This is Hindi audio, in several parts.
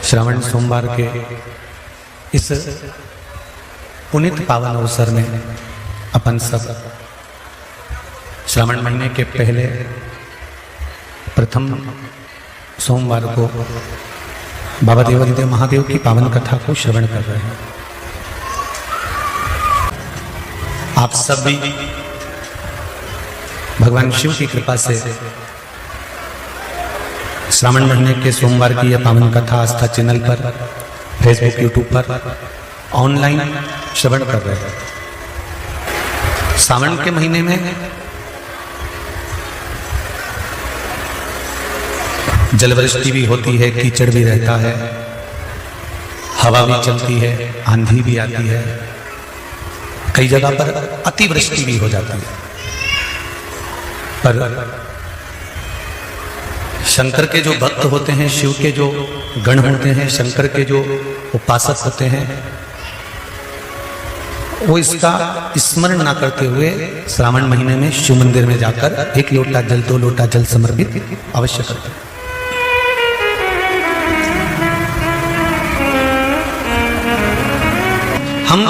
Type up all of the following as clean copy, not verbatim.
श्रावण सोमवार के इस पुनीत पावन अवसर में अपन सब श्रावण महीने के पहले प्रथम सोमवार को बाबा देवादिदेव महादेव की पावन कथा को श्रवण कर रहे हैं। आप सब भी भगवान शिव की कृपा से श्रावण महीने के सोमवार की यह पावन कथा आस्था चैनल पर, फेसबुक, यूट्यूब पर ऑनलाइन श्रवण कर रहे हैं। सावन के महीने में जलवृष्टि भी होती है, कीचड़ भी रहता है, हवा भी चलती है, आंधी भी आती है, कई जगह पर अतिवृष्टि भी हो जाती है। पर शंकर के जो भक्त होते हैं, शिव के जो गण होते हैं, शंकर के जो उपासक होते हैं, वो इसका स्मरण ना करते हुए श्रावण महीने में शिव मंदिर में जाकर 1 लोटा जल 2 लोटा जल समर्पित अवश्य करते हैं। हम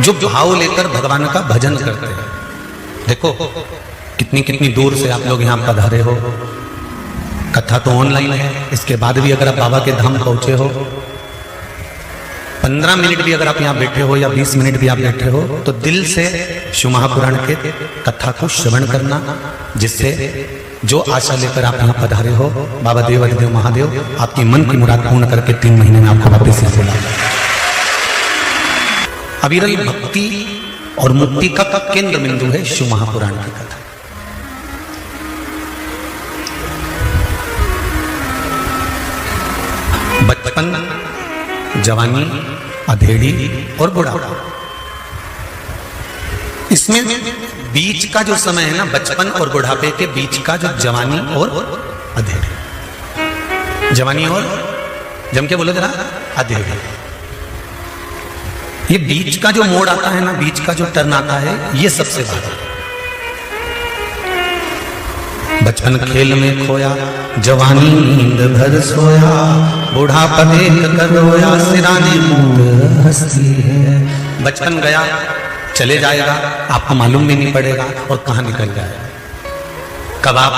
जो भाव लेकर भगवान का भजन करते हैं, देखो कितनी कितनी दूर से आप लोग यहाँ पधारे हो, कथा तो ऑनलाइन है, इसके बाद भी अगर आप बाबा के धाम पहुंचे हो, 15 मिनट भी अगर आप यहाँ बैठे हो या 20 मिनट भी आप बैठे हो, तो दिल से शिव महापुराण के कथा को श्रवण करना, जिससे जो आशा लेकर आप यहाँ पधारे हो, बाबा देवादिदेव महादेव आपकी मन की मुराद पूर्ण करके 3 महीने में आपको वापस यहाँ बुला। अविरल भक्ति और मुक्ति का केंद्र बिंदु है शिव महापुराण की कथा। बचपन, जवानी, अधेड़ी और बुढ़ापा, इसमें बीच का जो समय है ना, बचपन और बुढ़ापे के बीच का जो जवानी और अधेड़ी, जवानी और जम के बोलो जरा अधेड़ी, ये बीच का जो मोड़ आता है ना, बीच का जो टर्न आता है, ये सबसे बड़ा। बचपन खेल में खोया, जवानी नींद भर सोया, बुढ़ापा देख कर रोया, सिराने मूंद हंसती है। बचपन गया, चले जाएगा, आपको मालूम भी नहीं पड़ेगा और कहां निकल जाएगा। कब आप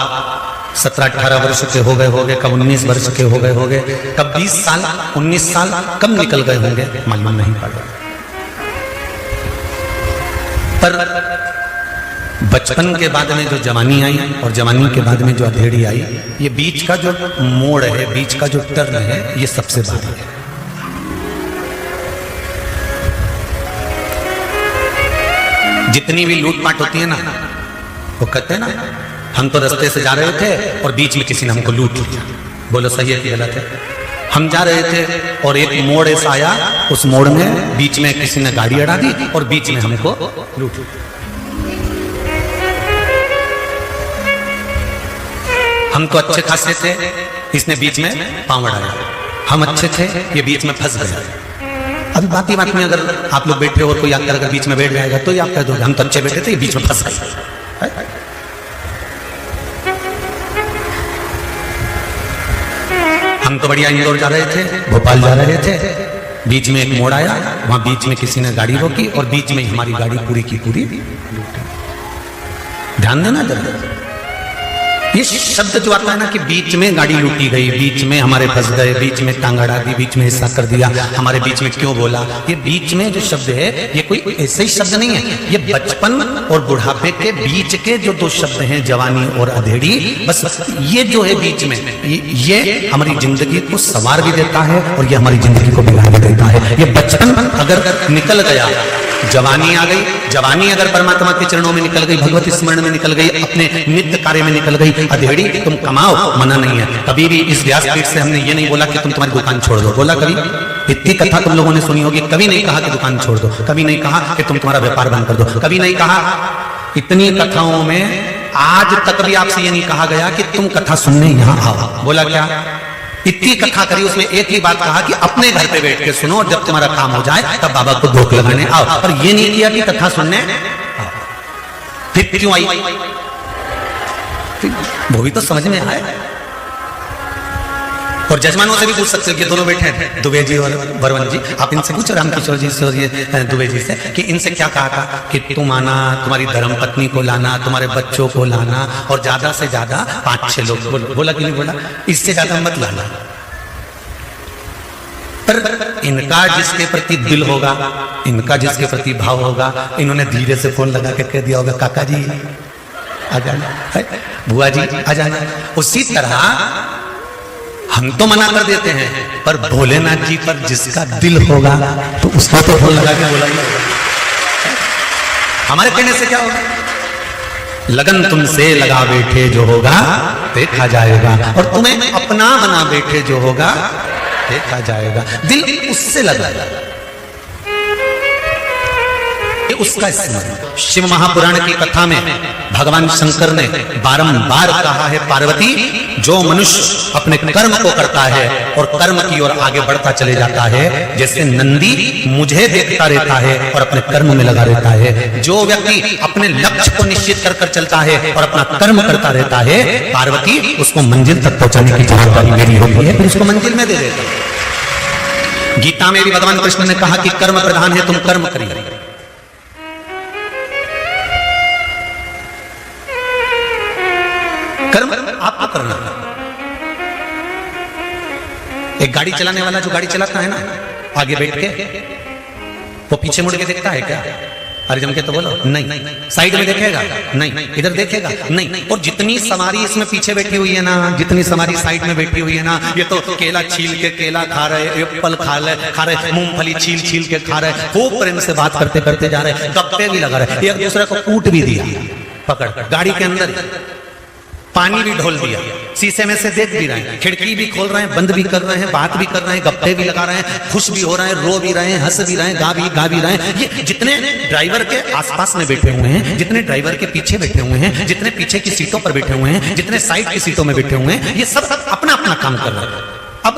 17-18 वर्ष के हो गए, कब 19 वर्ष के हो गए, कब 20 साल 19 साल कब निकल गए होंगे, मालूम नहीं पड़ेगा। पर बचपन के बाद में जो जवानी आई और जवानी के बाद में जो अधेड़ी आई, ये बीच का जो मोड़ है, बीच का जो टर्न है, ये सबसे भारी है। जितनी भी लूटपाट होती है ना, वो कहते हैं ना, हम तो रास्ते से जा रहे थे और बीच में किसी ने हमको लूट लिया। बोलो सही है कि गलत है? हम जा रहे थे और एक मोड़ ऐसा आया, उस मोड़ में बीच में किसी ने गाड़ी अड़ा दी और बीच में हमको लूट लिया। हम तो अच्छे खासे थे, इसने बीच में पांव अड़ाया। हम अच्छे थे, ये बीच में फंस गया। अभी बात ही बात में अगर आप लोग बैठे हो और कोई आकर अगर बीच में बैठ जाएगा तो ये आप कह दोगे हम तो अच्छे बैठे थे, ये बीच में फंस गए। हम तो बढ़िया इंदौर जा रहे थे, भोपाल जा रहे थे, बीच में एक मोड़ आया, वहां बीच में किसी ने गाड़ी रोकी और बीच में हमारी गाड़ी पूरी की पूरी लूटी। ध्यान देना जरा, ये शब्द जो आता है ना कि बीच में गाड़ी लूटी गई, बीच में हमारे फंस गए, बीच में टांग अड़ा दी, बीच में हिस्सा कर दिया, हमारे बीच में क्यों बोला, ये बीच में जो शब्द है, ये कोई ऐसे ही शब्द नहीं है। ये बचपन और बुढ़ापे के बीच के जो 2 शब्द हैं, जवानी और अधेड़ी, बस ये जो है बीच में, ये हमारी जिंदगी को संवार भी देता है और ये हमारी जिंदगी को बिगाड़ भी देता है। ये बचपन अगर निकल गया, जवानी आ गई, जवानी अगर परमात्मा के चरणों में निकल गई, भगवत स्मरण में निकल गई, अपने नित्य कार्य में निकल गई, अधेड़ी तुम कमाओ, मना नहीं है। कभी भी इस व्यासपीठ से हमने ये नहीं बोला कि तुम तुम्हारी दुकान छोड़ दो। बोला कभी? इतनी कथा तुम लोगों ने सुनी होगी, कभी नहीं कहा कि दुकान छोड़ दो, कभी नहीं कहा कि तुम तुम्हारा व्यापार बंद कर दो, कभी नहीं कहा। इतनी कथाओं में आज तक भी आपसे ये नहीं कहा गया कि तुम कथा सुनने यहाँ आओ। बोला क्या? इतनी कथा करी, उसमें एक ही बात कहा कि अपने घर पे बैठ के सुनो और जब तुम्हारा काम हो जाए तब बाबा को धोख लगाने आओ। और ये नहीं किया कि कथा सुनने आओ। फिर क्यों आई? वो भी तो समझ में आए। और जजमानों से भी पूछ सकते हो कि दोनों बैठे हैं दुबे जी और बरवन जी, आप इनसे पूछो रामकिशोर जी से और ये दुबे जी से कि इनसे क्या कहा था कि तुम आना, तुम्हारी धर्म पत्नी को लाना, तुम्हारे बच्चों को लाना और ज्यादा से ज्यादा 5-6 लोग। बोला कि नहीं बोला? इससे ज्यादा मत लाना। पर इनका जिसके प्रति दिल होगा, इनका जिसके प्रति भाव होगा, इन्होंने धीरे से फोन लगा के कह दिया होगा काका जी आ जाना, बुआ जी आ जाना। उसी तरह हम तो मना कर देते हैं, पर भोलेनाथ जी पर जिसका दिल होगा तो उसको तो फोन लगा के बोला ही होगा। हमारे कहने से क्या होगा? लगन तुमसे लगा बैठे जो होगा देखा जाएगा, और तुम्हें अपना बना बैठे जो होगा देखा जाएगा। दिल उससे लगा, उसका स्मरण। शिव महापुराण की कथा में भगवान शंकर ने बारंबार कहा है, पार्वती जो मनुष्य अपने कर्म को करता है और कर्म की ओर आगे बढ़ता चले जाता है, जैसे नंदी मुझे देखता रहता है और अपने कर्म में लगा रहता है, जो व्यक्ति अपने लक्ष्य को निश्चित कर कर चलता है और अपना कर्म करता रहता है, पार्वती उसको मंजिल तक पहुंचाने की जवाबदारी मेरी होती है, फिर उसको मंजिल में दे देता है। गीता में भी भगवान कृष्ण ने कहा कि कर्म प्रधान है, तुम कर्म करिए। कर्म आपको करना है। एक गाड़ी चलाने वाला जो गाड़ी चलाता है ना, आगे बैठ के वो पीछे मुड़ के देखता है क्या? अरे जम के तो बोलो नहीं। साइड में देखेगा नहीं, इधर देखेगा नहीं। और जितनी सवारी इसमें पीछे बैठी हुई है ना, जितनी सवारी साइड में बैठी हुई है ना, ये तो केला छील के केला खा रहे, एप्पल खा रहे, मूंगफली छील के खा रहे, खूब प्रेम से बात करते करते जा रहे, गप्पे भी लगा रहे, एक दूसरे को कूट भी दिया पकड़ गाड़ी के अंदर, पानी भी ढोल दिया, शीशे में से देख भी रहे हैं, खिड़की भी खोल रहे हैं, बंद भी कर रहे हैं, बात भी कर रहे हैं, गप्पे भी लगा रहे हैं, खुश भी हो रहे हैं, रो भी रहे हैं, हंस भी रहे हैं, गा भी रहे हैं। ये जितने ड्राइवर के आसपास में बैठे हुए हैं, जितने ड्राइवर के पीछे बैठे हुए हैं, जितने पीछे की सीटों पर बैठे हुए हैं, जितने साइड की सीटों में बैठे हुए हैं, ये सब अपना अपना काम कर रहे हैं। अब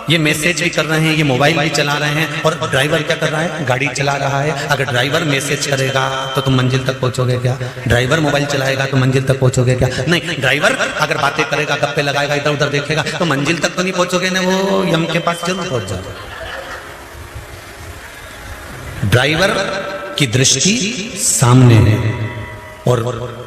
ये मैसेज भी कर रहे हैं, ये मोबाइल भी चला रहे हैं, और ड्राइवर क्या कर रहा है? गाड़ी चला रहा है। अगर ड्राइवर मैसेज करेगा तो तुम मंजिल तक पहुंचोगे क्या? ड्राइवर मोबाइल चलाएगा तो मंजिल तक पहुंचोगे क्या? नहीं। ड्राइवर अगर बातें करेगा, गप्पे लगाएगा, इधर उधर देखेगा तो मंजिल तक तो नहीं पहुंचोगे ना, वो यम के पास जरूर पहुंच जाओगे। ड्राइवर की दृष्टि सामने है और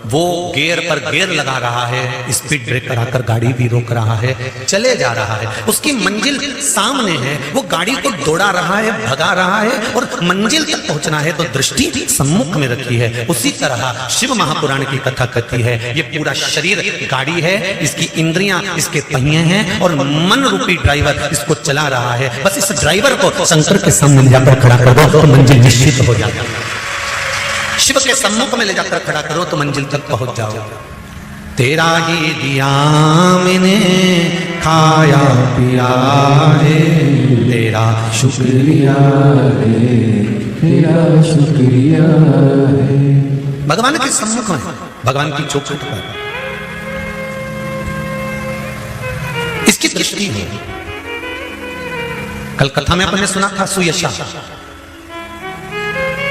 वो गियर पर गियर लगा रहा है, स्पीड ब्रेकर आकर गाड़ी भी रोक रहा है, चले जा रहा है, उसकी मंजिल सामने है, वो गाड़ी को दौड़ा रहा है, भगा रहा है, और मंजिल तक पहुंचना है तो दृष्टि सम्मुख में रखी है। उसी तरह शिव महापुराण की कथा कहती है, ये पूरा शरीर गाड़ी है, इसकी इंद्रियां इसके पहिए हैं और मन रूपी ड्राइवर इसको चला रहा है। बस इस ड्राइवर को शंकर के सामने जाकर खड़ा कर दो तो मंजिल निश्चित हो जाएगी। शिव के सम्मुख में ले जाकर खड़ा करो तो मंजिल तक पहुंच जाओ। तेरा ही दिया मैंने खाया पिया है, तेरा शुक्रिया है, तेरा शुक्रिया है। भगवान के सम्मुख में, भगवान की चौखट पर इसकी दृष्टि है। कल कथा में अपन ने सुना था सुयशा,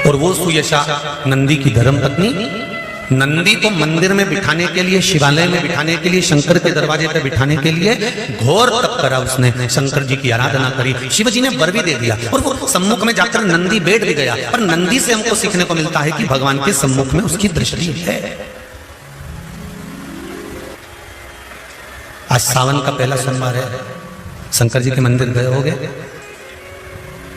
और वो सुयशा नंदी की धर्म पत्नी। नंदी को मंदिर में बिठाने के लिए, शिवालय में बिठाने के लिए, शंकर के दरवाजे पर बिठाने के लिए घोर तप करा उसने, शंकर जी की आराधना करी, शिव जी ने वर भी दे दिया और वो सम्मुख में जाकर नंदी बैठ भी गया। पर नंदी से हमको सीखने को मिलता है कि भगवान के सम्मुख में उसकी दृष्टि है। आज सावन का पहला सोमवार है, शंकर जी के मंदिर गए होगे,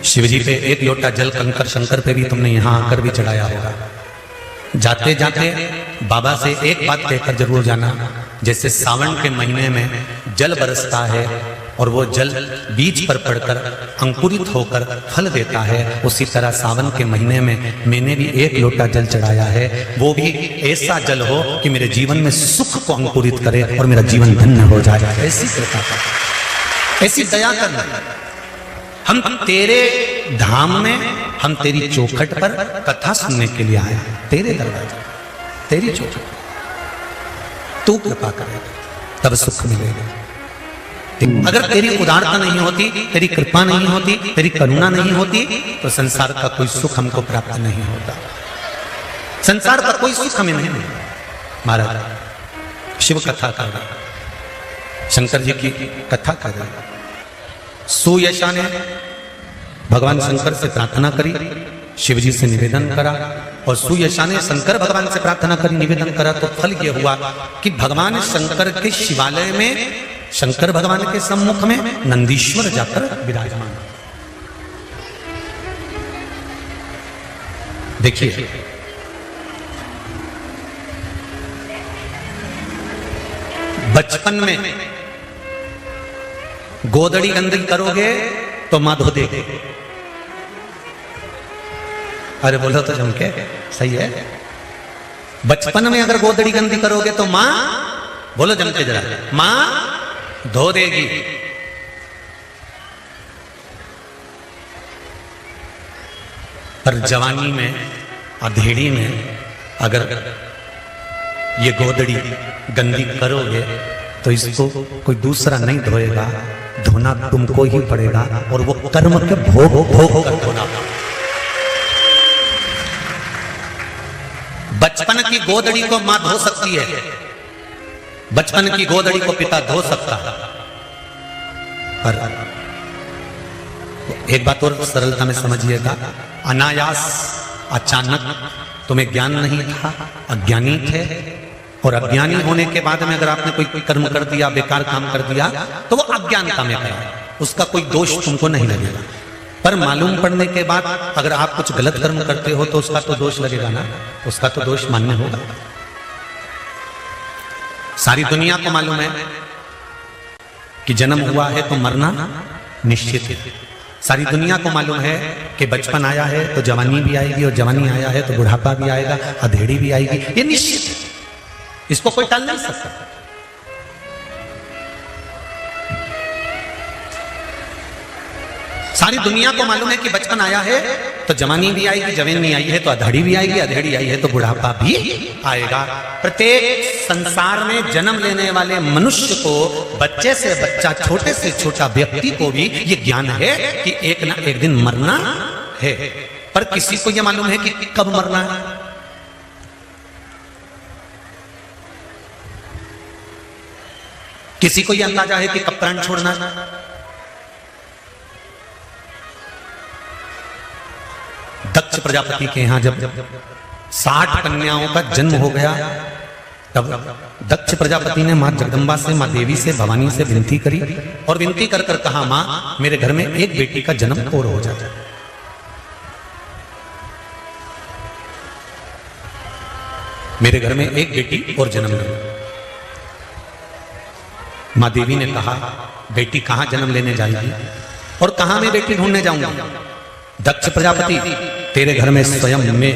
शिव जी पे एक लोटा जल कंकर शंकर पे भी तुमने यहां आकर भी चढ़ाया होगा। जाते जाते बाबा से एक बात कहकर जरूर जाना, जैसे सावन के महीने में जल बरसता है और वो जल बीज पर पड़कर अंकुरित होकर फल देता है, उसी तरह सावन के महीने में मैंने भी एक लोटा जल चढ़ाया है, वो भी ऐसा जल हो कि मेरे जीवन में सुख को अंकुरित करे और मेरा जीवन धन्य हो जाए। ऐसी कृपा, ऐसी दया करना। हम तेरे धाम में, हम तेरी चौखट पर कथा सुनने के लिए आए, तेरे दरवाजे, तेरी चौखट, तू कृपा करेगा तब सुख मिलेगा। अगर तेरी उदारता नहीं होती, तेरी कृपा नहीं होती, तेरी करुणा नहीं होती, तो संसार का कोई सुख हमको प्राप्त नहीं होता। संसार का कोई सुख हमें नहीं मिलता। महाराज शिव कथा कर रहा, शंकर जी की कथा कर रहा, सुयशा ने भगवान शंकर से प्रार्थना करी, शिव जी से निवेदन करा, और सुयशा ने शंकर भगवान से प्रार्थना करी, निवेदन करा, तो फल यह हुआ कि भगवान शंकर के शिवालय में, शंकर भगवान के सम्मुख में नंदीश्वर जाकर विराजमान। देखिए, बचपन में गोदड़ी गंदी करोगे तो मां धो देगी। अरे बोलो तो जम के, सही है। बचपन में अगर गोदड़ी गंदी करोगे तो मां, बोलो जम के जरा, मां धो देगी। पर जवानी में, अधेड़ी में अगर ये गोदड़ी गंदी करोगे तो इसको कोई दूसरा नहीं धोएगा, धोना तुमको ही पड़ेगा, और वो कर्म के भोग भोग कर धोना। बचपन की गोदड़ी को मां धो सकती है, बचपन की गोदड़ी को पिता धो सकता है, पर एक बात और सरलता में समझिएगा, अनायास, अचानक तुम्हें ज्ञान नहीं था, अज्ञानी थे, और अज्ञानी होने के बाद में अगर आपने कोई कर्म कर दिया, बेकार काम कर दिया, तो वो अज्ञानता में करा, उसका कोई दोष तुमको नहीं लगेगा। पर मालूम पड़ने के बाद अगर आप कुछ गलत कर्म करते हो तो उसका तो दोष लगेगा ना, उसका तो दोष मान्य होगा। सारी दुनिया को मालूम है कि जन्म हुआ है तो मरना निश्चित है। सारी दुनिया को मालूम है कि बचपन आया है तो जवानी भी आएगी, और जवानी आया है तो बुढ़ापा भी आएगा, अधेड़ी भी आएगी, ये निश्चित है, इसको कोई टाल नहीं सकता। सारी दुनिया को मालूम है कि बचपन आया है तो जवानी भी आएगी, जवानी आई है तो अधेड़ी भी आएगी, अधेड़ी आई है तो बुढ़ापा भी आएगा। प्रत्येक संसार में जन्म लेने वाले मनुष्य को, बच्चे से बच्चा, छोटे से छोटा व्यक्ति को भी ये ज्ञान है कि एक ना एक दिन मरना है, पर किसी को यह मालूम है कि कब मरना है। किसी को यह अंदाजा है कि कब प्राण छोड़ना है। दक्ष प्रजापति के यहां जब 60 कन्याओं का जन्म हो गया, तब दक्ष प्रजापति ने मां जगदंबा से, मां देवी से, भवानी से विनती करी, और विनती कर कर कहा, मां मेरे घर में एक बेटी का जन्म और हो जाए। मेरे घर में एक बेटी और जन्म ले। मां देवी ने कहा, बेटी कहां जन्म लेने जाएगी और कहां मैं बेटी ढूंढने जाऊंगा? दक्ष प्रजापति, तेरे घर में स्वयं में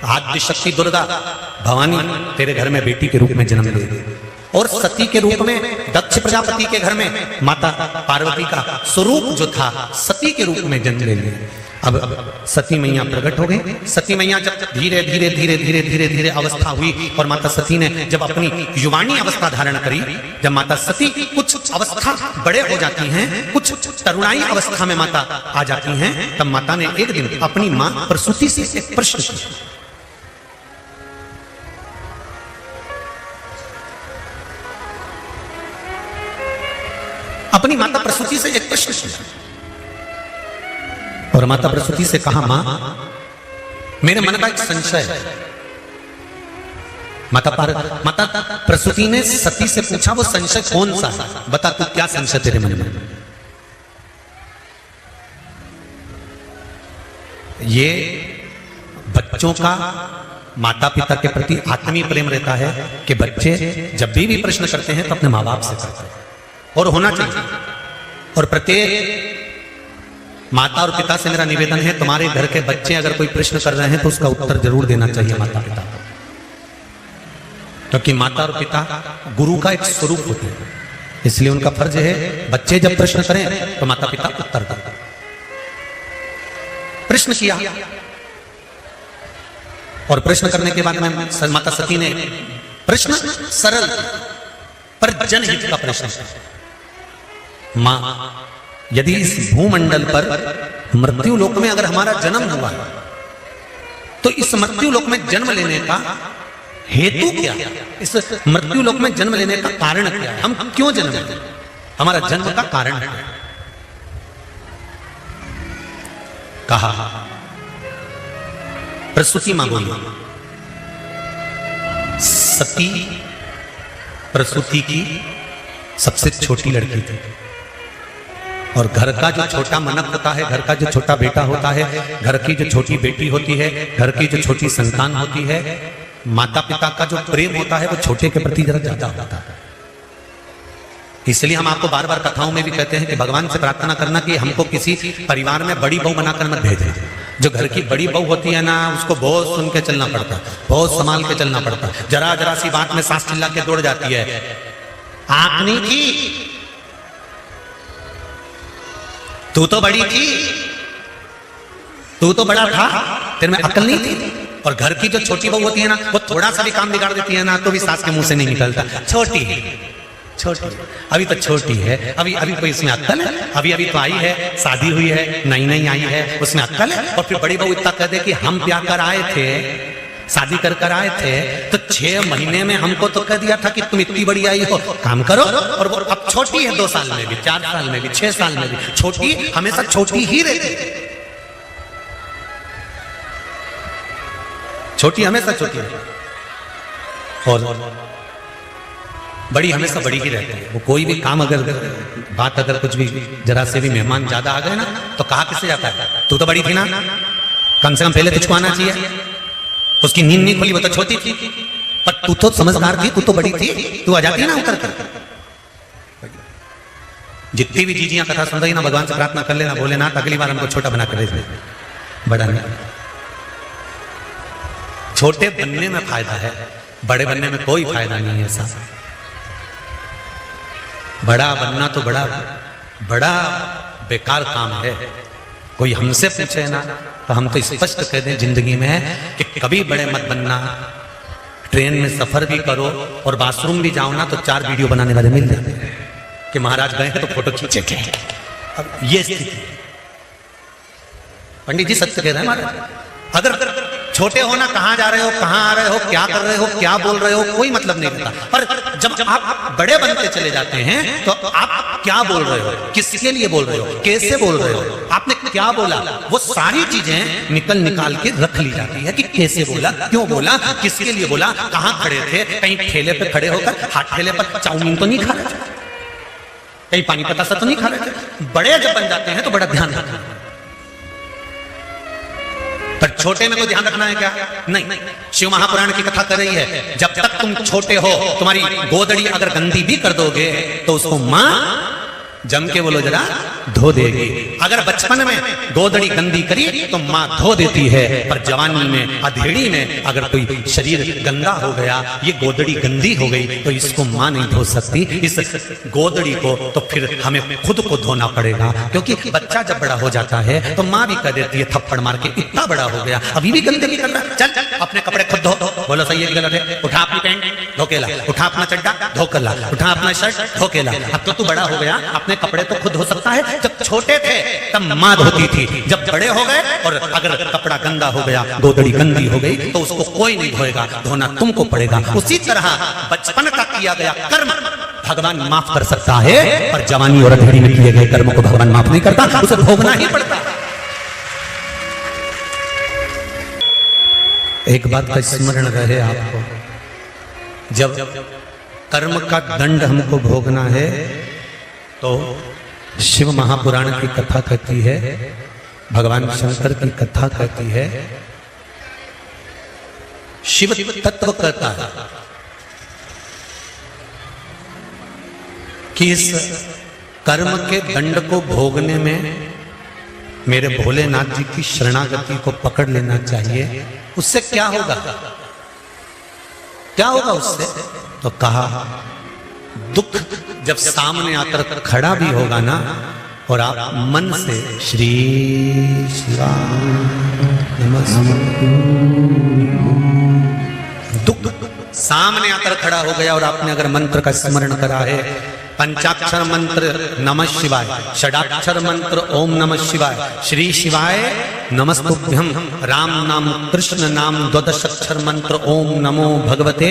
आद्य शक्ति दुर्गा भवानी तेरे घर में बेटी के रूप में जन्म लेगी, और सती के रूप में दक्ष प्रजापति के घर में माता पार्वती का स्वरूप जो था सती के रूप में जन्म ले लिया। अब सती मैया प्रकट हो गई। सती मैया जब धीरे धीरे धीरे धीरे धीरे धीरे अवस्था हुई, और माता सती ने जब अपनी युवानी अवस्था धारण करी, जब माता सती कुछ अवस्था बड़े हो जाती हैं, कुछ तरुणाई अवस्था में माता आ जाती हैं, तब माता ने एक दिन अपनी मां प्रसूति से एक प्रश्न किया। अपनी माता प्रसूति से एक प्रश्न किया, और माता प्रसूति से कहा, मां मेरे मन का एक संशय है। माता प्रसूति ने सती से पूछा, वो संशय कौन सा? बता तू, क्या संशय तेरे मन में? ये बच्चों का माता पिता के प्रति आत्मीय प्रेम रहता है कि बच्चे जब भी प्रश्न करते हैं तो अपने माँ बाप से करते हैं, और होना चाहिए। और प्रत्येक माता और पिता से मेरा निवेदन है, तुम्हारे घर के बच्चे अगर कोई प्रश्न कर रहे हैं तो उसका उत्तर जरूर देना चाहिए माता पिता को, क्योंकि माता और पिता गुरु का एक स्वरूप होते हैं। इसलिए उनका फर्ज है, बच्चे जब प्रश्न करें तो माता पिता उत्तर दें। प्रश्न किया, और प्रश्न करने के बाद में माता सती ने प्रश्न सरल पर जनहित का प्रश्न, मां यदि इस भूमंडल पर मृत्यु लोक में अगर हमारा जन्म हुआ तो इस मृत्यु लोक में जन्म लेने का हेतु क्या है? इस मृत्यु लोक में जन्म लेने का कारण क्या है? हम क्यों जन्म लेते हैं? हमारा जन्म का कारण है। कहा, प्रसूति मां बोली, सती प्रसूति की सबसे छोटी लड़की थी और घर का जो छोटा मनक होता है, घर का जो छोटा बेटा होता है, घर की जो छोटी बेटी होती है, घर की जो छोटी संतान होती है, माता पिता का जो प्रेम होता है वो छोटे के प्रति जरा ज्यादा होता है। इसलिए हम आपको बार बार कथाओं में भी कहते हैं कि भगवान से प्रार्थना करना कि हमको किसी परिवार में बड़ी बहू बनाकर मत भेजें। जो घर की बड़ी बहू होती है ना, उसको बहुत सुन के चलना पड़ता है, बहुत संभाल के चलना पड़ता है। जरा जरा सी बात में सांस चिल्ला के दौड़ जाती है, आंख नहीं थी, तू तो बड़ी थी, तू तो बड़ा था, तेरे में अकल नहीं थी। और घर की जो छोटी बहू होती है ना, वो थोड़ा सा भी काम बिगाड़ देती है ना, तो भी सास के मुंह से नहीं निकलता, छोटी है, छोटी, अभी तो छोटी है, अभी अभी कोई इसमें अक्ल है, अभी अभी तो आई है, शादी हुई है, नई नई आई है, उसमें अक्ल है। और फिर बड़ी बहू इतना कह दे कि हम ब्याह कर आए थे, शादी कर आए थे, तो 6 महीने में हमको तो कह दिया था कि तुम इतनी बड़ी आई हो, काम करो। और वो अब छोटी है, 2 साल में भी, 4 साल में भी, 6 साल में भी, छोटी हमेशा छोटी ही रहती है, छोटी हमेशा छोटी है और बड़ी हमेशा बड़ी ही रहती है। वो कोई भी काम अगर बात अगर कुछ भी जरा से भी मेहमान ज्यादा आ गए ना, तो कहा किससे जाता है, तू तो बड़ी थी ना, कम से कम पहले तुझको आना चाहिए। उसकी नींद नहीं खुली, वो तो छोटी थी, पर तू तो समझदार थी, तू तो बड़ी थी, तू आ जाती ना उतर कर। जितनी भी जीजियां कथा सुन रही ना, भगवान से प्रार्थना कर लेना, बोले ना अगली बार हमको छोटा बना कर भेज दे, बड़ा नहीं। छोटे बनने में फायदा है, बड़े बनने में कोई फायदा नहीं है। ऐसा बड़ा बनना तो बड़ा बेकार काम है। कोई हमसे पूछे ना, तो हम तो स्पष्ट कह दें जिंदगी में कि कभी बड़े मत बनना। ट्रेन में सफर भी करो और बाथरूम भी जाओ ना, तो 4 वीडियो बनाने वाले मिल जाते हैं कि महाराज गए हैं तो फोटो खींचे थे। अब ये स्थिति, पंडित जी सत्य कह रहे हैं महाराज। अगर छोटे हो ना, कहां जा रहे हो, कहां आ रहे हो, क्या कर रहे हो, क्या बोल रहे हो, कोई मतलब नहीं रहता। पर जब आप बड़े बनते चले जाते हैं, तो आप क्या बोल रहे हो, किसके लिए बोल रहे हो, कैसे बोल रहे हो, आपने क्या बोला, वो सारी चीजें निकाल के रख ली जाती है कि कैसे बोला, क्यों बोला, किसके लिए बोला, कहां खड़े थे, कहीं ठेले पे खड़े होकर हाथ ठेले पर चाउमीन तो नहीं खा रहे थे, कहीं पानी पतासा तो नहीं खा रहे थे। बड़े जब बन जाते हैं तो बड़ा ध्यान रखना है। पर छोटे में कोई ध्यान रखना है क्या? नहीं। शिव महापुराण की कथा कर रही है, जब तक तुम छोटे हो, तुम्हारी गोदड़ी अगर गंदी भी कर दोगे तो उसको मां जम के बोलो जरा धो देगी। अगर बचपन में गोदड़ी गंदी करी तो मां धो देती है, पर जवानी में, अधेड़ी में अगर कोई शरीर गंदा हो गया, ये गोदड़ी गंदी हो गई, तो इसको मां नहीं धो सकती। इस गोदड़ी को तो फिर हमें खुद को धोना पड़ेगा, क्योंकि बच्चा जब बड़ा हो जाता है तो मां भी कह देती है थप्पड़ मार के, इतना बड़ा हो गया अभी भी गंदगी कर रहा है, चल अपने कपड़े खुद धो। बोलो सही है कि गलत है? उठा अपनी पैंट धो के ला, उठा अपना चड्डा धो कर ला, उठा अपना शर्ट धो के ला। अब तो तू बड़ा हो गया, अपने कपड़े तो खुद धो सकता है। जब छोटे थे तब मां धोती थी, जब बड़े हो गए और अगर कपड़ा गंदा हो गया, गोदड़ी गंदी हो गई, तो उसको कोई नहीं धोएगा, धोना तुमको पड़ेगा। उसी तरह बचपन का किया गया कर्म भगवान माफ कर सकता है, पर जवानी और अधेड़ी में किए गए कर्म को भगवान माफ नहीं करता, उसे भोगना ही पड़ता। एक बात का स्मरण रहे आपको, जब कर्म का दंड हमको भोगना है तो शिव महापुराण की कथा कहती है, भगवान शंकर की कथा कहती है, शिव तत्व कहता है कि इस कर्म के दंड को भोगने में मेरे भोलेनाथ जी की शरणागति को पकड़ लेना चाहिए। उससे क्या होगा, क्या होगा उससे? तो कहा दुख जब सामने आकर खड़ा भी होगा ना, और आप मन से श्री शिवाय नमस्तु, दुख सामने आकर खड़ा हो गया और आपने अगर मंत्र का स्मरण करा है, पंचाक्षर मंत्र नमः शिवाय, षडाक्षर मंत्र ओम नमः शिवाय, श्री शिवाय नमस्तुभ्यम, राम नाम कृष्ण नाम द्वादशाक्षर मंत्र ओम नमो भगवते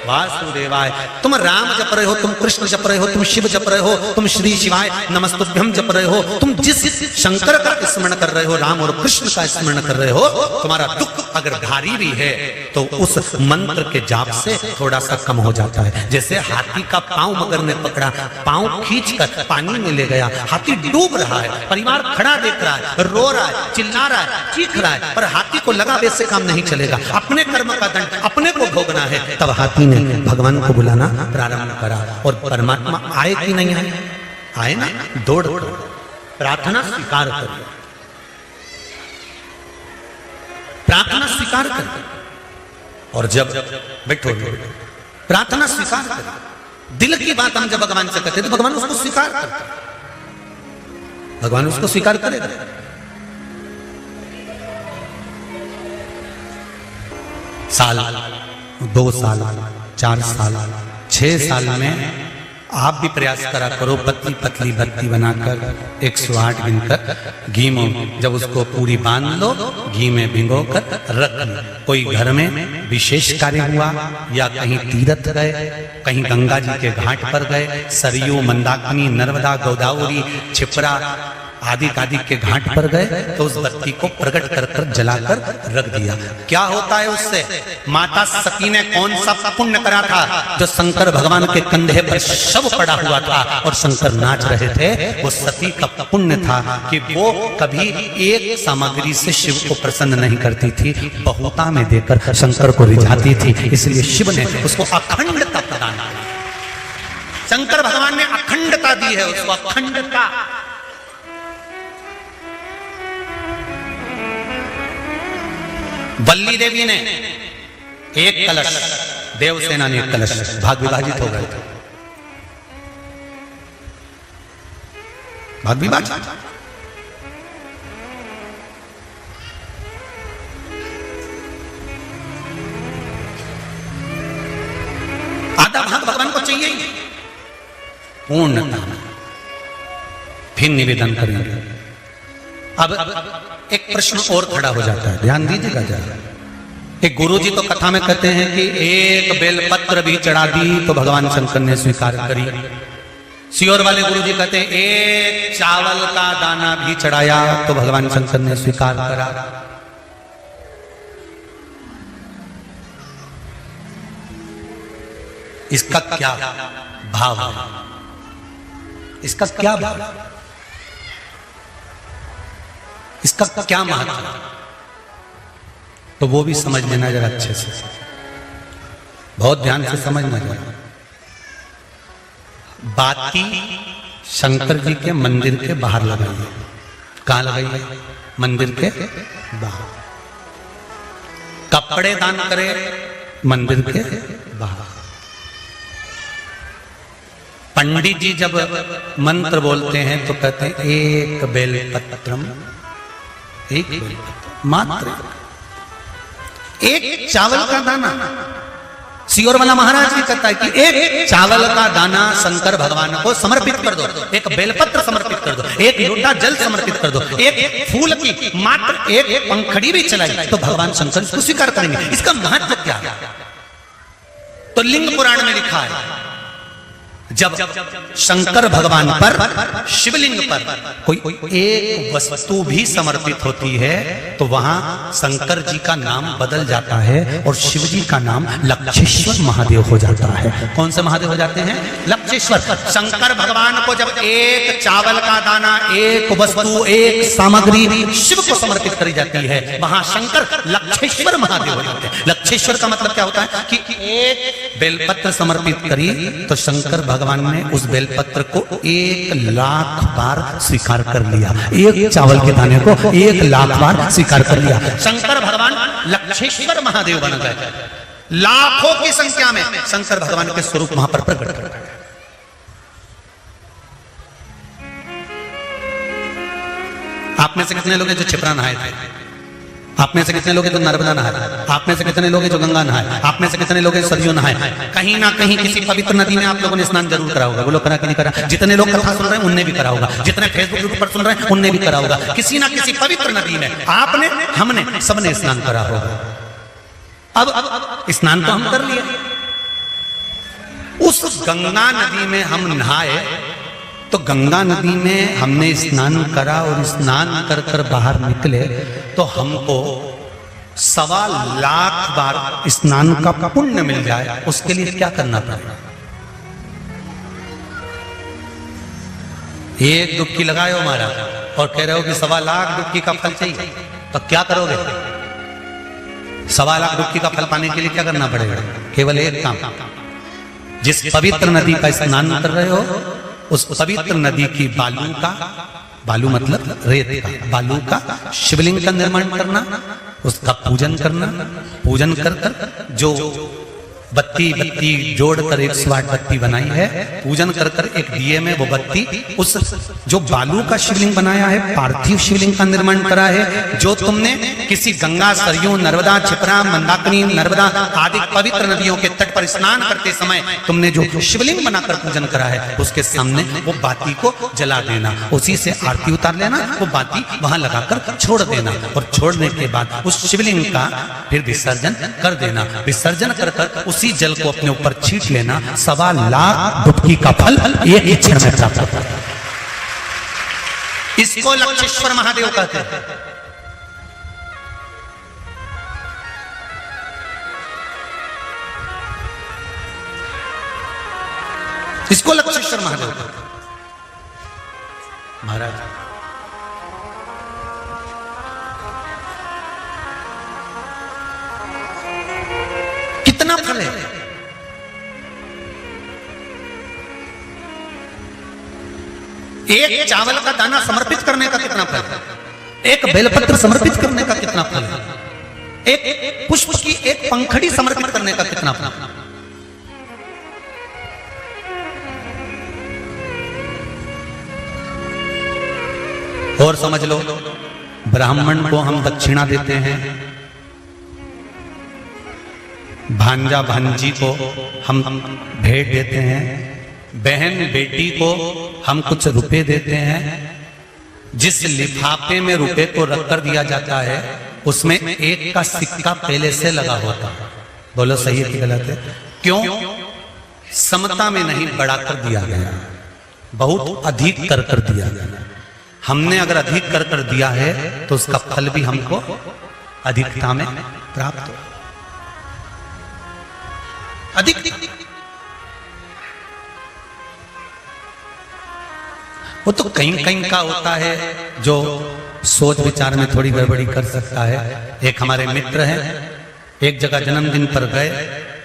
वासुदेवाय। तुम राम जप रहे हो, तुम कृष्ण जप रहे हो, तुम शिव जप रहे हो, तुम श्री शिवाय नमस्तुभ्यम जप रहे हो, तुम जिस शंकर का स्मरण कर रहे हो, राम और कृष्ण का स्मरण कर रहे हो, तुम्हारा दुख अगर भारी भी है तो उस मंत्र के जाप से थोड़ा सा कम हो जाता है। जैसे हाथी का पांव मगर ने पकड़ा, पांव खींचकर पानी में ले गया, हाथी डूब रहा है, परिवार खड़ा देख रहा है, रो रहा है, चिल्ला रहा है, चीख रहा है, पर हाथी को लगा वैसे काम नहीं चलेगा, अपने कर्म का दंड अपने को भोगना है। तब हाथी ने भगवान को बुलाना प्रारंभ करा और परमात्मा आए कि नहीं आए? आए ना, दौड़ प्रार्थना स्वीकार कर, प्रार्थना स्वीकार कर। और जब बैठो प्रार्थना स्वीकार कर, दिल की बात हम जब भगवान से कहते तो भगवान उसको स्वीकार करते, भगवान उसको स्वीकार करेगा। साल, 2 साल, 4 साल, 6 साल में आप भी प्रयास करा करो, पतली पतली बत्ती बनाकर 108 गिनकर घी में जब उसको पूरी बांध लो, घी में भिगो कर रख लो। कोई घर में विशेष कार्य हुआ या कहीं तीर्थ गए, कहीं गंगा जी के घाट पर गए, सरयू, मंदाकिनी, नर्मदा, गोदावरी, क्षिप्रा आदि आदि के घाट पर गए तो उस बत्ती को प्रकट कर कर जलाकर रख दिया। क्या होता है उससे? माता सती ने कौन सा पुण्य करा था? जो शंकर भगवान के कंधे पर शव पड़ा हुआ था और शंकर नाच रहे थे, वो सती का पुण्य था कि वो कभी एक सामग्री से शिव को प्रसन्न नहीं करती थी, बहुता में देकर शंकर को रिझाती थी। इसलिए शिव ने उसको अखंडता प्रदान की। शंकर भगवान ने अखंडता दी है उसको, अखंडता। वल्ली देवी ने एक कलश, देवसेना ने एक कलश, भाग विभाजित हो गए थे, भाग विभाजित। आधा भाग भगवान को चाहिए ही पूर्णता। फिर निवेदन करेंगे। अब एक प्रश्न और खड़ा हो जाता है, ध्यान दीजिएगा जरा। एक गुरुजी तो कथा में कहते हैं कि एक बेलपत्र भी चढ़ा दी तो भगवान शंकर ने स्वीकार करी। सियोर वाले गुरुजी कहते हैं एक चावल का दाना भी चढ़ाया तो भगवान शंकर ने स्वीकार करा। इसका क्या भाव है? इसका क्या भाव, इसका क्या महत्व है? तो वो भी समझ लेना जरा अच्छे से, बहुत ध्यान से समझना जरा। बाती शंकर जी के मंदिर के बाहर लगाई है। कहां लगाई है? मंदिर के बाहर। कपड़े दान करे मंदिर के बाहर। पंडित जी जब मंत्र बोलते हैं तो कहते हैं एक बेलपत्रम, एक बेलपत्र मात्र, एक चावल का दाना। सियोर वाला महाराज भी कहता है कि एक चावल का दाना शंकर भगवान को समर्पित कर दो, एक बेलपत्र समर्पित कर दो, एक लोटा जल समर्पित कर दो, एक फूल की मात्र एक पंखड़ी भी चलाई तो भगवान शंकर इसको स्वीकार करेंगे। इसका महत्व क्या है? तो लिंग पुराण में लिखा है, जब शंकर भगवान पर, शिवलिंग पर कोई एक वस्तु भी समर्पित होती है तो वहां शंकर जी का नाम बदल जाता है और शिव जी का नाम लक्षेश्वर महादेव हो जाता है। कौन से महादेव हो जाते हैं? लक्षेश्वर। शंकर भगवान को जब एक चावल का दाना, एक वस्तु, एक सामग्री शिव को समर्पित करी जाती है, वहां शंकर लक्षेश्वर महादेव हो जाते हैं। लक्षेश्वर का मतलब क्या होता है कि एक बेलपत्र समर्पित करी तो शंकर भगवान ने उस बेलपत्र को 1,00,000 बार स्वीकार कर लिया, एक चावल के दाने को 1,00,000 बार स्वीकार कर लिया। शंकर भगवान लक्षेश्वर महादेव बन गए। लाखों की संख्या में शंकर भगवान के स्वरूप वहां पर प्रकट कर गए। आप में से कितने लोग हैं जो क्षिप्रा नहाए थे? आप में से कितने लोग हैं जो नर्मदा नहाए? आप में से कितने लोग हैं जो गंगा नहाए? आप में से कितने लोग हैं सरयू नहाए? कहीं ना कहीं किसी पवित्र नदी में आप लोगों ने स्नान जरूर करा होगा। वो लोग करा कि नहीं करा? जितने लोग कथा सुन रहे हैं उनने भी करा होगा, जितने फेसबुक यूट्यूब पर सुन रहे हैं उनने भी करा होगा। किसी ना किसी पवित्र नदी में आपने, हमने, सबने स्नान करा होगा। अब स्नान तो हम कर लिए, उस गंगा नदी में हम नहाए, तो गंगा नदी में हमने स्नान करा और स्नान कर कर बाहर निकले तो हमको 1.25 लाख बार स्नान का पुण्य मिल जाए। उसके लिए क्या करना पड़ेगा? एक डुबकी लगाए हो महाराज और कह रहे हो कि 1.25 लाख डुबकी का फल चाहिए, तो क्या करोगे? 1.25 लाख डुबकी का फल पाने के लिए क्या करना पड़ेगा? केवल एक काम, जिस पवित्र नदी का स्नान कर रहे हो उस पवित्र नदी की बालू मतलब रेत का, बालू का शिवलिंग का निर्माण करना, उसका पूजन करना, पूजन कर कर जो बत्ती जोड़कर 108 बत्ती बनाई है, पूजन कर कर एक दिए में वो बत्ती उस जो बालू का शिवलिंग बनाया है, पार्थिव शिवलिंग का निर्माण करा है, जो तुमने किसी गंगा, सरयू, नर्मदा, क्षिप्रा, मंदाकिनी, नर्मदा आदि पवित्र नदियों के तट पर स्नान करते समय तुमने जो शिवलिंग बनाकर पूजन करा है, उसके सामने वो बाती को जला देना, उसी से आरती उतार लेना, वो बाती वहां लगाकर छोड़ देना और छोड़ने के बाद उस शिवलिंग का फिर विसर्जन कर देना। विसर्जन कर कर उसी जल को अपने ऊपर छींट लेना। 1.25 लाख डुबकी का फल एक ही क्षण में प्राप्त होता है। इसको लक्षेश्वर महादेव कहते हैं। इसको लक्षेश्वर महादेव कहते हैं। महाराज कितना फल है? एक चावल का दाना समर्पित करने का कितना फल है? एक बेलपत्र समर्पित करने का कितना फल है? एक पुष्प की एक पंखड़ी समर्पित करने का कितना फल है? और समझ लो, ब्राह्मण को हम दक्षिणा देते हैं, भांजा भांजी को हम भेंट देते हैं, बहन बेटी को हम कुछ रुपए देते हैं। जिस लिफाफे में रुपए को रखकर दिया जाता है उसमें एक का सिक्का पहले से लगा होता है। बोलो सही है कि गलत है? क्यों? समता में नहीं बढ़ाकर दिया गया, बहुत अधिक कर कर दिया गया। हमने अगर अधिक कर कर दिया है तो उसका फल भी हमको अधिकता में प्राप्त हो। अधिक वो तो कहीं कहीं का होता है जो सोच विचार में थोड़ी गड़बड़ी कर सकता है। एक हमारे मित्र हैं, एक जगह जन्मदिन पर गए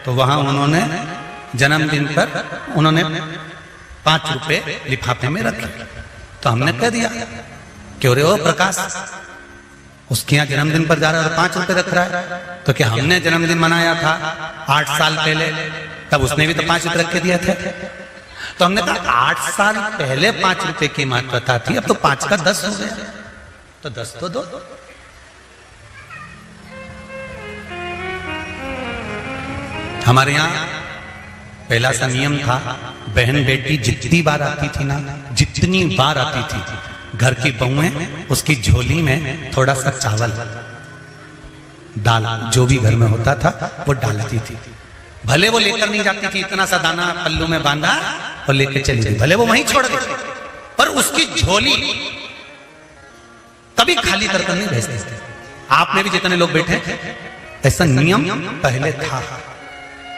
तो वहां उन्होंने जन्मदिन पर उन्होंने 5 रुपए लिफाफे में रखे। तो हमने कह दिया, क्यों रे ओ प्रकाश, उसके यहाँ जन्मदिन पर जा रहा है और 5 रुपए रख रहा है? तो क्या हमने जन्मदिन मनाया था 8 साल पहले, तब उसने भी तो 5 रुपए रख के दिए थे। तो हमने कहा 8 साल पहले 5 रुपए की मात्रता थी, अब तो 5 का 10 हो गया, तो 10 तो दो। हमारे यहाँ पहला सा नियम था, बहन बेटी जितनी बार आती थी ना, जितनी बार आती थी, घर की बहुएं उसकी झोली में थोड़ा सा चावल दाल जो भी घर में होता था वो डालती थी। भले वो लेकर नहीं जाती थी, इतना सा दाना पल्लू में बांधा और लेकर चली गई, भले वो वहीं छोड़ गई, पर उसकी झोली कभी खाली कर नहीं भेजते थे। आप में भी जितने लोग बैठे ऐसा नियम पहले था।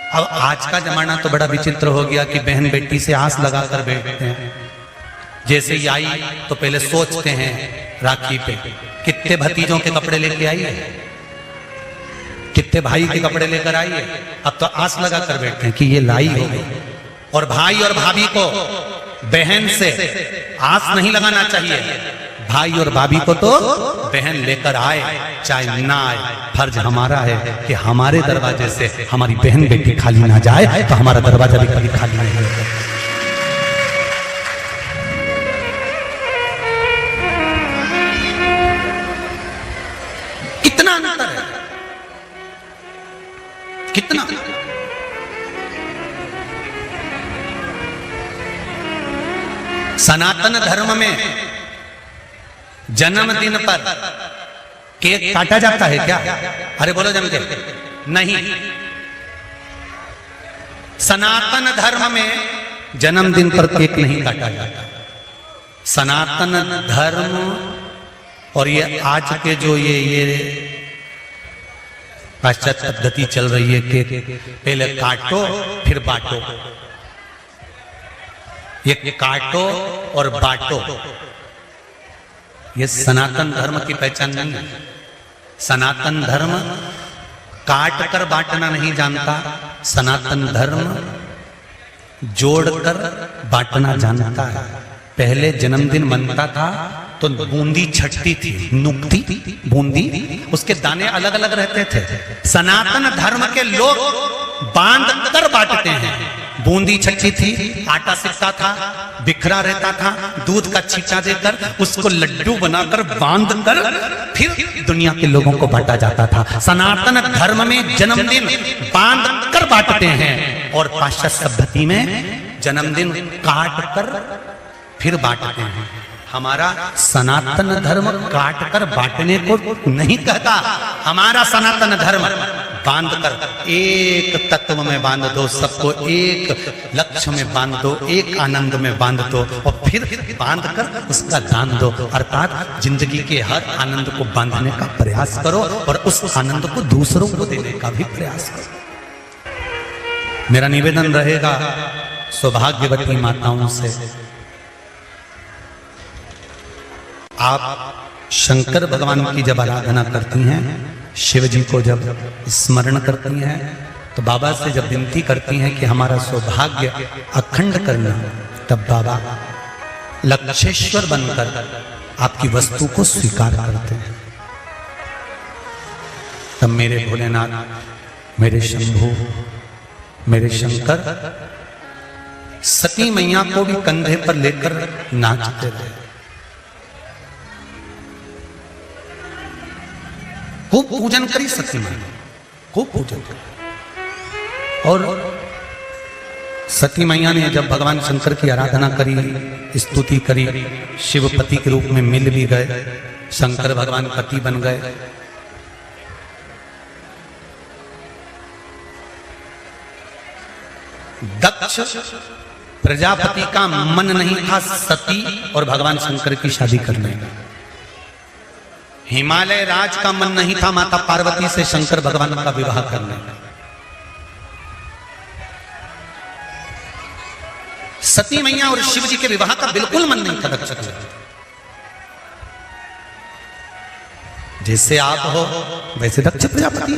अब आज का जमाना तो बड़ा विचित्र हो गया कि बहन बेटी से आस लगाकर बैठते हैं। जैसे ही आई तो पहले सोचते हैं राखी पे कितने भतीजों के कपड़े लेके आई है, कितने भाई के कपड़े लेकर आई है। अब तो आस लगा कर बैठते हैं कि ये लाई होगी। और भाई और भाभी को बहन से आस नहीं लगाना चाहिए, भाई और भाभी को तो बहन लेकर आए चाहे ना आए। फर्ज हमारा है कि हमारे दरवाजे से हमारी बहन बेटी खाली ना जाए, तो हमारा दरवाजा भी कभी खाली नहीं होगा। कितना अंतर है, कितना। सनातन धर्म में जन्मदिन पर केक काटा जाता है क्या? अरे बोलो जम के नहीं। सनातन धर्म में जन्मदिन पर केक नहीं काटा जाता। सनातन धर्म और ये आज के जो ये पाश्चात्य पद्धति चल रही है कि पहले काटो फिर बांटो, ये काटो और बांटो, ये सनातन धर्म की पहचान नहीं है। सनातन धर्म काट कर बांटना नहीं जानता, सनातन धर्म जोड़कर बांटना जानता है। पहले जन्मदिन मनता था तो बूंदी छटती थी, नुकती बूंदी, उसके दाने अलग अलग रहते थे। सनातन धर्म के लोग बांध कर बांटते हैं। बूंदी छटती थी, आटा सिकता था, बिखरा रहता था, दूध का छींटा देकर उसको लड्डू बनाकर बांध कर फिर दुनिया के लोगों को बांटा जाता था। सनातन धर्म में जन्मदिन बांध कर बांटते हैं और पाश्चात्य सभ्यता में जन्मदिन काट कर फिर बांटते हैं। हमारा सनातन धर्म काट कर बांटने को नहीं कहता। हमारा सनातन धर्म बांध कर एक तत्व में बांध दो, सबको एक लक्ष्य में बांध दो, एक आनंद में बांध दो और फिर बांध कर उसका दान दो। अर्थात जिंदगी के हर आनंद को बांधने का प्रयास करो और उस आनंद को दूसरों को देने का भी प्रयास करो। मेरा निवेदन रहेगा सौभाग्यवती माताओं से, आप शंकर भगवान की जब आराधना करती हैं, शिव जी को जब स्मरण करती हैं, तो बाबा से जब विनती करती हैं कि हमारा सौभाग्य अखंड करना, तब बाबा लक्षेश्वर बनकर आपकी वस्तु को स्वीकार करते हैं। तब मेरे भोलेनाथ, मेरे शंभू, मेरे शंकर सती मैया को भी कंधे पर लेकर नाचते थे। खूब पूजन करी सती मैया, खूब पूजन करी। और सती मैया ने जब भगवान शंकर की आराधना करी, स्तुति करी, शिवपति के रूप में मिल भी गए, शंकर भगवान पति बन गए। दक्ष प्रजापति का मन नहीं था सती और भगवान शंकर की शादी करने का। हिमालय राज का मन नहीं था माता पार्वती से शंकर भगवान का विवाह करने का। सती मैया और शिव जी के विवाह का बिल्कुल मन नहीं था दक्ष का। जैसे आप हो वैसे दक्ष प्रजापति,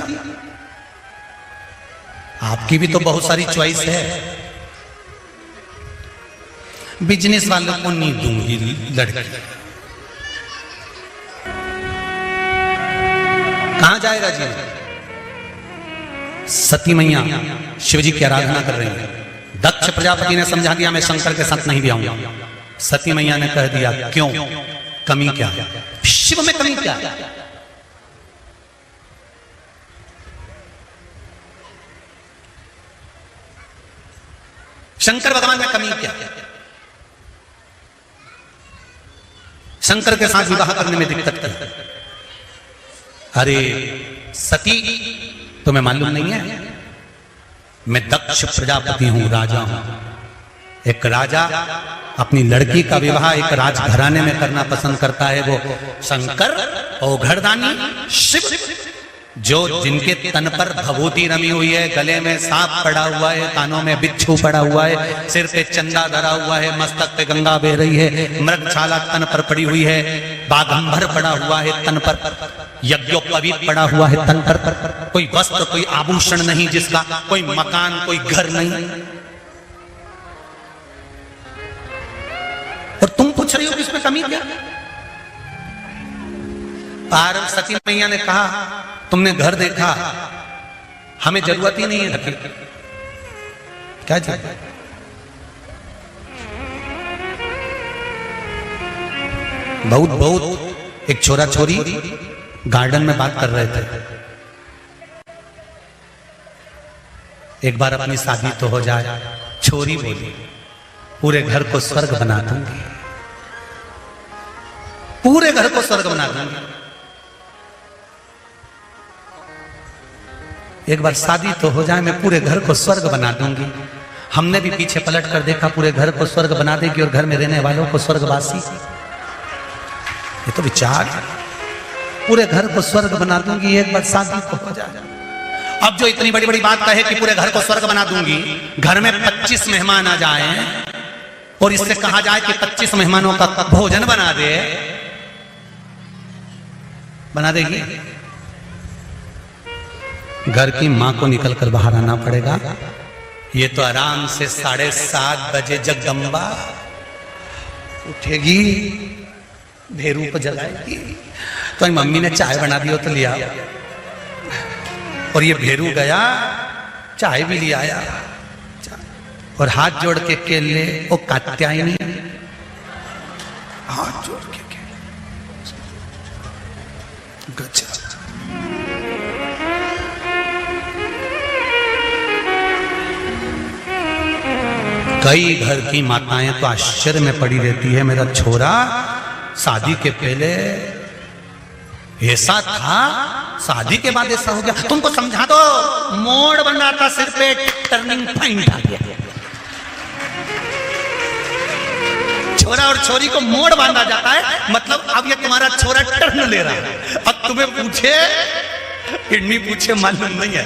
आपकी भी तो बहुत सारी चॉइस है। बिजनेस वालों को नहीं दूंगी लड़की, कहां जाएगा जी? सती मैया शिव जी की आराधना कर रही है। दक्ष प्रजापति ने समझा दिया मैं शंकर के साथ नहीं भी आऊंगा। सती मैया ने कह दिया क्यों, कमी क्या है? शिव में कमी क्या है? शंकर भगवान में कमी क्या है? शंकर के साथ विवाह करने में दिक्कत क्या है? अरे सती, तुम्हें मालूम नहीं है मैं दक्ष प्रजापति हूं, राजा हूं। एक राजा अपनी लड़की का विवाह एक राजघराने में करना पसंद करता है, वो शंकर औघड़दानी शिव, जो जिनके तन पर भभूति रमी हुई है, गले में सांप पड़ा हुआ है, कानों में बिच्छू पड़ा हुआ है, सिर पे चंदा धरा हुआ है, मस्तक पे गंगा बह रही है, मृगछाला तन पर पड़ी हुई है, बाघंबर पड़ा हुआ है तन पर, यज्ञोपवीत पड़ा हुआ है तन पर, कोई वस्त्र कोई आभूषण नहीं जिसका, कोई मकान कोई घर नहीं, और तुम पूछ रही हो कि इसमें कमी क्या? पार्वती सती मैया ने कहा तुमने घर देखा, हमें जरूरत ही नहीं है रखी, क्या चाहिए? बहुत एक छोरा छोरी गार्डन में बात कर रहे थे, एक बार अपनी शादी तो हो जाए। छोरी बोली पूरे घर को स्वर्ग बना दूंगी, पूरे घर को स्वर्ग बना दूंगी। एक बार शादी तो हो जाए, मैं पूरे घर को स्वर्ग बना दूंगी। हमने भी पीछे पलट कर देखा, पूरे घर को स्वर्ग बना देगी और घर में रहने वालों को स्वर्गवासी। ये तो विचार, पूरे घर को स्वर्ग बना दूंगी, एक बार शादी तो हो जाए। अब जो इतनी बड़ी बड़ी बात कहे कि पूरे घर को स्वर्ग बना दूंगी, घर में 25 मेहमान आ जाए और इससे कहा जाए कि 25 मेहमानों का भोजन बना दे, बना देगी? घर की मां को निकलकर बाहर आना पड़ेगा। ये तो आराम से 7:30 बजे जगदम्बा उठेगी, भेरू को जगाएगी। तो मम्मी ने चाय बना दी हो तो लिया, और ये भेरू गया चाय भी ले आया और हाथ जोड़ के केले, ओ कात्यायनी, हाथ जोड़ के गजब। कई घर की माताएं तो आश्चर्य में पड़ी रहती है, मेरा छोरा शादी के पहले ऐसा था, शादी के बाद ऐसा हो गया। तुमको समझा दो, मोड़ बन रहा था सिर पे, टर्निंग पॉइंट आ गया। छोरा और छोरी को मोड़ बांधा जाता है, मतलब अब ये तुम्हारा छोरा टर्न ले रहा है। अब तुम्हें पूछे किडनी पूछे मालूम नहीं है।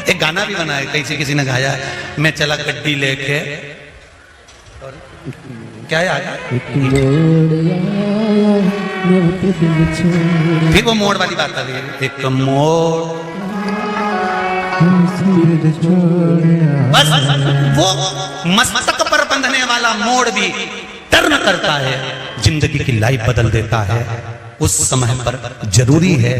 एक गाना भी बना है, कैसे किसी ने गाया, मैं चला गड्डी लेके, क्या है, फिर वो मोड़ वाली बात आ रही है। एक मोड़, बस वो मस्तक पर बंधने वाला मोड़ भी टर्न करता है, जिंदगी की लाइफ बदल देता है। उस समय पर जरूरी है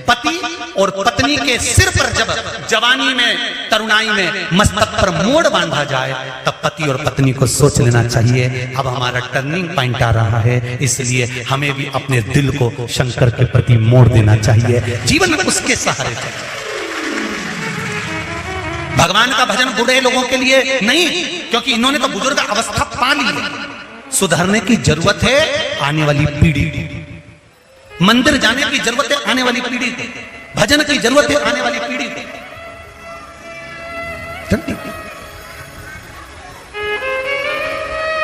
पति और पत्नी के सिर पर जब जवानी में, तरुणाई में मस्तक पर मोड़ बांधा जाए, तब पति और पत्नी को सोच लेना चाहिए अब हमारा टर्निंग पॉइंट आ रहा है, इसलिए हमें भी अपने दिल को शंकर के प्रति मोड़ देना चाहिए, जीवन में उसके सहारे चले। भगवान का भजन बूढ़े लोगों के लिए नहीं, क्योंकि इन्होंने तो बुजुर्ग अवस्था पा ली है। सुधरने की जरूरत है आने वाली पीढ़ी को, मंदिर जाने की जरूरत है आने वाली पीढ़ी को, भजन की जरूरत है आने वाली पीढ़ी को।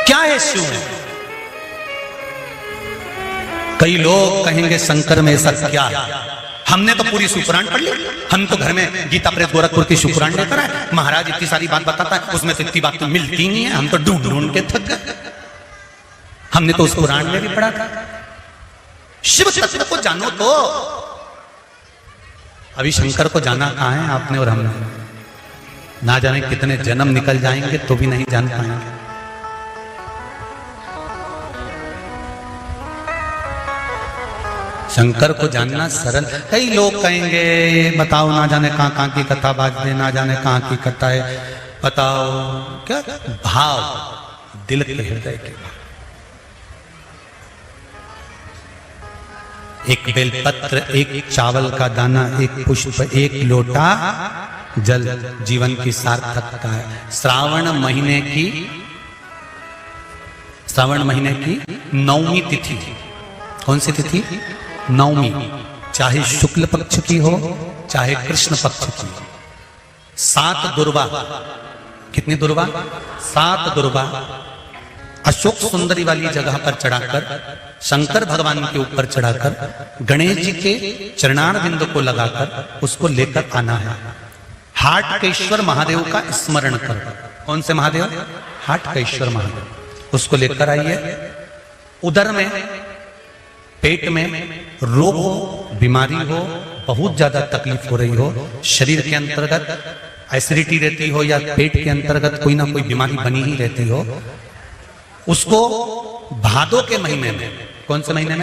क्या है शिव? कई लोग कहेंगे शंकर में ऐसा क्या है? हमने तो पूरी शिवपुराण पढ़ ली, हम तो घर में गीता प्रेस गोरखपुर की शिवपुराण लेकर आए। महाराज इतनी सारी बात बताता है, उसमें तो इतनी बात तो मिलती नहीं है, हम तो ढूंढ ढूंढ के थक गए। हमने तो उस पुराण में भी पढ़ा था। शिव तत्व को जानो तो, अभी शंकर को जाना कहां है आपने और हमने? ना जाने कितने जन्म निकल जाएंगे तो भी नहीं जान पाएंगे। शंकर को जानना सरल। कई लोग कहेंगे बताओ, ना जाने कहां कहां की कथा बाज दे, ना जाने कहां की कथा है, बताओ क्या भाव, दिल के हृदय के भाव। एक बेलपत्र, एक चावल का दाना, एक पुष्प, एक लोटा जल जीवन की सार्थकता है। श्रावण महीने की 9वीं तिथि, कौन सी तिथि? 9वीं, चाहे शुक्ल पक्ष की हो चाहे कृष्ण पक्ष की। 7 दुर्वा, कितनी दुर्वा? 7 दुर्वा अशोक सुंदरी वाली जगह पर चढ़ाकर, शंकर भगवान के ऊपर चढ़ाकर, गणेश जी के चरणार बिंद को लगाकर उसको लेकर आना है। हाटकेश्वर महादेव का स्मरण कर। कौन से महादेव? हाटकेश्वर महादेव। उसको लेकर आइए। उदर में, पेट में रोग हो, बीमारी हो, बहुत ज्यादा तकलीफ हो रही हो, शरीर के अंतर्गत एसिडिटी रहती हो या पेट के अंतर्गत कोई ना कोई बीमारी बनी ही रहती हो, उसको भादों के महीने में, कौन से महीने में?